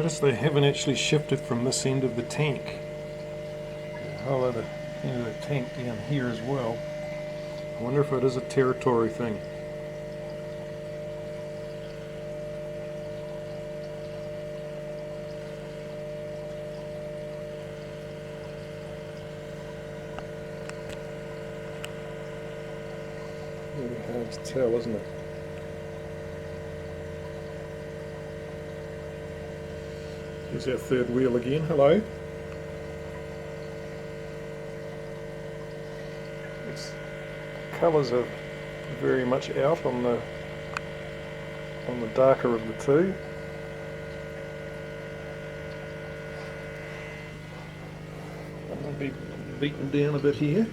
notice they haven't actually shifted from this end of the tank. The whole other end of the tank down here as well. I wonder if it is a territory thing. Really hard to tell, isn't it? Here's our third wheel again. Hello. Its colours are very much out on the darker of the two. I'm going to be beaten down a bit here.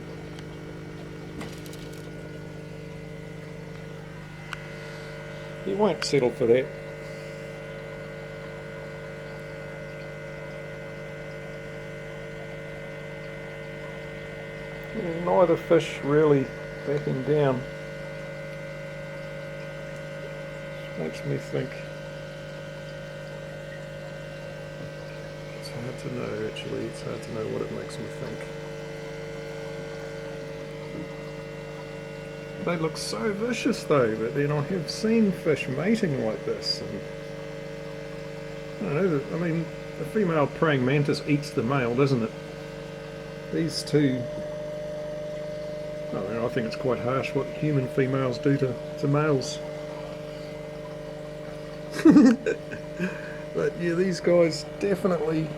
You won't settle for that. Neither fish really backing down. Makes me think. It's hard to know actually, it's hard to know what it makes me think. They look so vicious though, but then I have seen fish mating like this. And I don't know, I mean, the female praying mantis eats the male, doesn't it? These two, I think it's quite harsh what human females do to males. But yeah, these guys definitely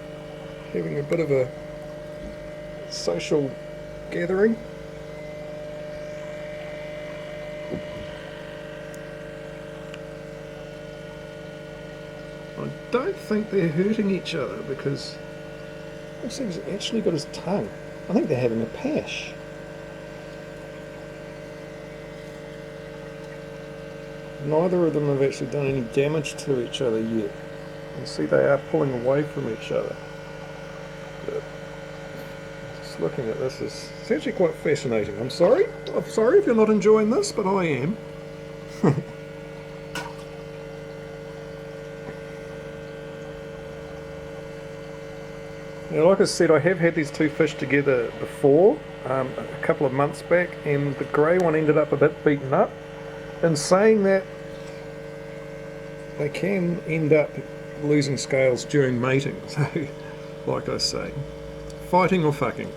having a bit of a social gathering. I don't think they're hurting each other because this thing's actually got his tongue. I think they're having a pash. Neither of them have actually done any damage to each other yet. You can see they are pulling away from each other. But just looking at this is it's actually quite fascinating. I'm sorry if you're not enjoying this, but I am. Now, like I said, I have had these two fish together before, a couple of months back, and the grey one ended up a bit beaten up. In saying that, they can end up losing scales during mating, so like I say, fighting or fucking,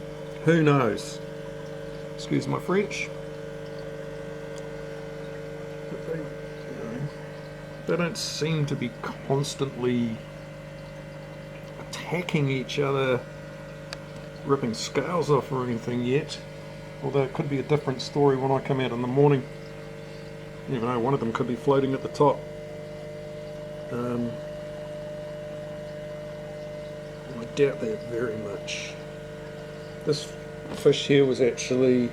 who knows? Excuse my French. But they don't seem to be constantly attacking each other, ripping scales off or anything yet, although it could be a different story when I come out in the morning. You never know, one of them could be floating at the top. I doubt that very much. This fish here was actually,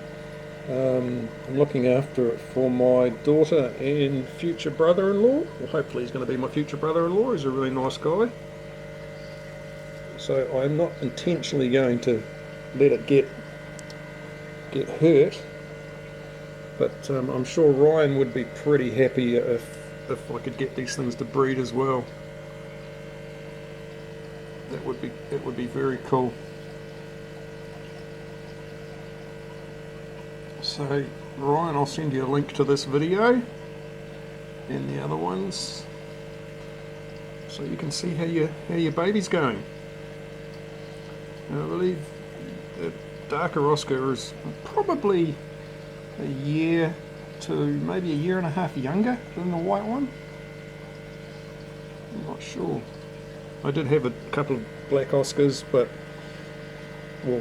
I'm looking after it for my daughter and future brother-in-law. Well, hopefully he's going to be my future brother-in-law. He's a really nice guy. So I'm not intentionally going to let it get hurt. But I'm sure Ryan would be pretty happy if I could get these things to breed as well. That would be very cool. So Ryan, I'll send you a link to this video and the other ones, so you can see how your baby's going. And I believe that darker Oscar is probably a year to maybe a year and a half younger than the white one. I'm not sure. I did have a couple of black Oscars, but well,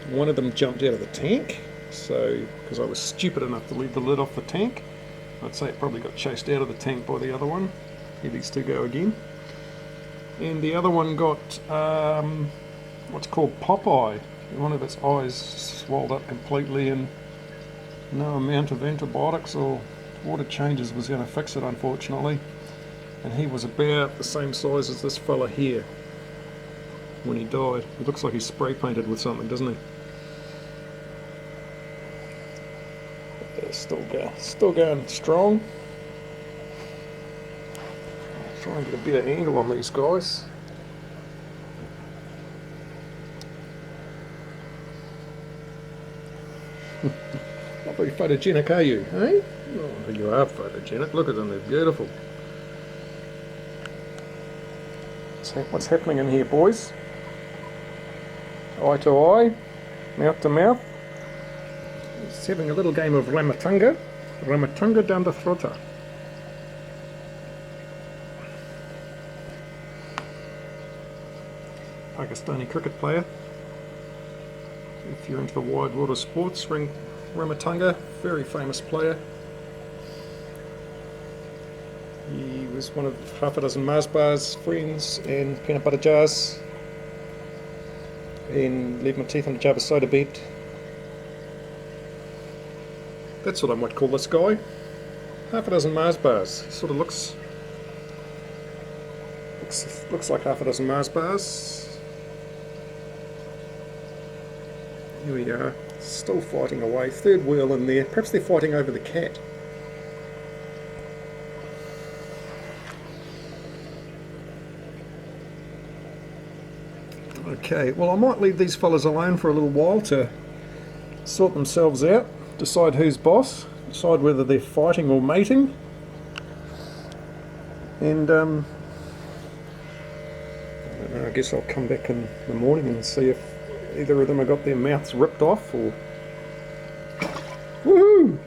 one of them jumped out of the tank, so because I was stupid enough to leave the lid off the tank. I'd say it probably got chased out of the tank by the other one. Here these two go again. And the other one got what's called Popeye. One of its eyes swelled up completely, and no amount of antibiotics or water changes was going to fix it, unfortunately. And he was about the same size as this fella here when he died. He looks like he's spray painted with something, doesn't he? But they're still going strong. Try and get a better angle on these guys. Not very photogenic, are you, eh? Oh, you are photogenic. Look at them, they're beautiful. What's happening in here, boys? Eye to eye, mouth to mouth. It's having a little game of Ramatunga. Ramatunga down the throtter. Pakistani cricket player. If you're into the wide world of sports, Ramatunga, very famous player. He was one of half a dozen Mars bars friends and peanut butter jars, and leave my teeth on the Java soda bed. That's what I might call this guy. Half a dozen Mars bars. He sort of looks like half a dozen Mars bars. Here we are, still fighting away. Third wheel in there. Perhaps they're fighting over the cat. Okay, well I might leave these fellas alone for a little while to sort themselves out, decide who's boss, decide whether they're fighting or mating, and I guess I'll come back in the morning and see if either of them have got their mouths ripped off or... Woohoo!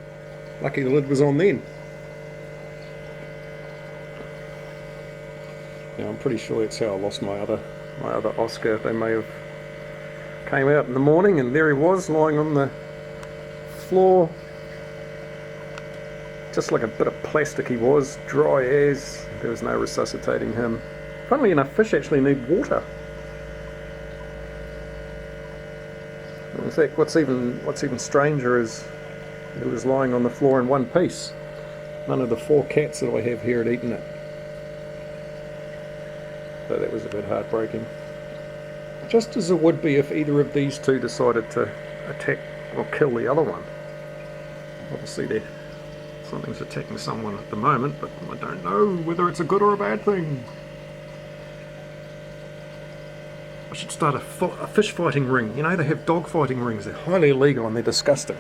Lucky the lid was on then. Yeah, I'm pretty sure that's how I lost my other Oscar. They may have came out in the morning and there he was lying on the floor, just like a bit of plastic he was, dry as. There was no resuscitating him. Funnily enough, fish actually need water. In fact, what's even stranger is it was lying on the floor in one piece. None of the 4 cats that I have here had eaten it. So that was a bit heartbreaking. Just as it would be if either of these two decided to attack or kill the other one. Obviously something's attacking someone at the moment, but I don't know whether it's a good or a bad thing. I should start a fish fighting ring. You know, they have dog fighting rings. They're highly illegal and they're disgusting.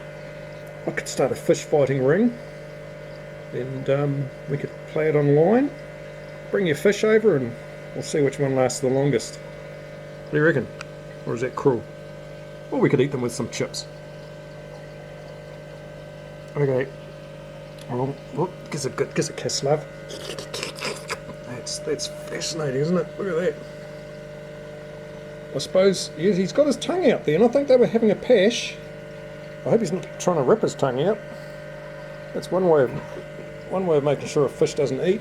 I could start a fish fighting ring, and we could play it online. Bring your fish over and we'll see which one lasts the longest. What do you reckon? Or is that cruel? Or we could eat them with some chips. Okay. Well, gives a kiss, love. That's fascinating, isn't it? Look at that. I suppose he's got his tongue out there, and I think they were having a pash. I hope he's not trying to rip his tongue out. That's one way of making sure a fish doesn't eat.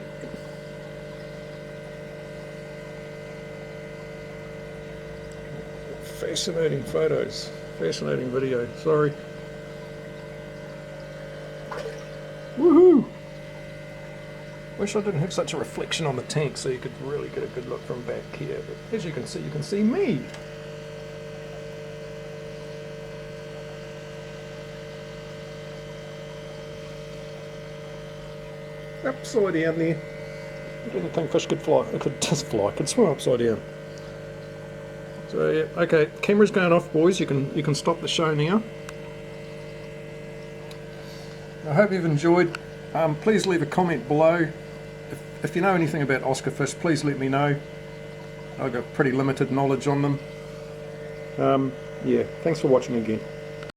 Fascinating photos, fascinating video. Sorry. Woohoo! Wish I didn't have such a reflection on the tank so you could really get a good look from back here, but as you can see me. Upside down there. I didn't think fish could fly. It could just fly, it could swim upside down. So yeah, okay, camera's going off, boys. You can stop the show now. I hope you've enjoyed. Please leave a comment below. If you know anything about Oscar fish, please let me know. I've got pretty limited knowledge on them. Yeah, thanks for watching again.